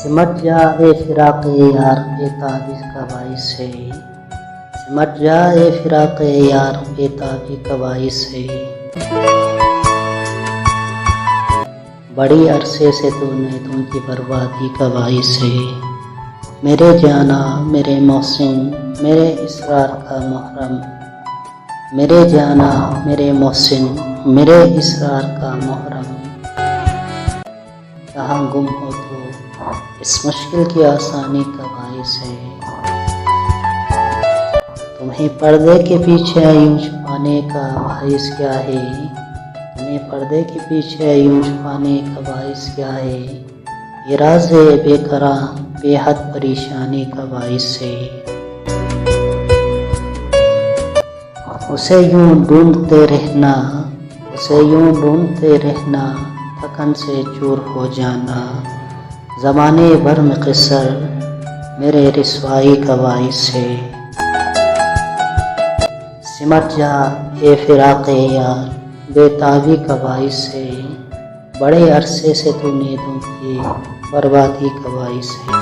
सिमट जा ए फिराक़ यार बेताबी का बाइस है। सिमट जा ए फिराक़ यार बेताबी का बाइस है। बड़ी अरसे से तूने तुमकी बर्बादी का बाइस है। मेरे जाना मेरे मोहसिन मेरे इसरार का मुहर्रम। मेरे जाना मेरे मोहसिन मेरे इसरार का मुहर्रम। कहाँ गुम हो तो इस मुश्किल की आसानी का बाइस है। तुम्हें पर्दे के पीछे यूं छुपाने का बाइस क्या है। तुम्हें पर्दे के पीछे यूं छुपाने का बाइस क्या है। ये राज़ बेकरां बेहद परेशानी का बाइस है। उसे यूं ढूंढते रहना उसे यूं ढूंढते रहना थकन से चूर हो जाना। ज़माने भर में क़िसर मेरे रिसवाई का बाइस है। सिमट जा ए फिराक़ यार बेताबी का बाइस है। बड़े अरसे से तूने तुमकी बर्बादी का बाइस है।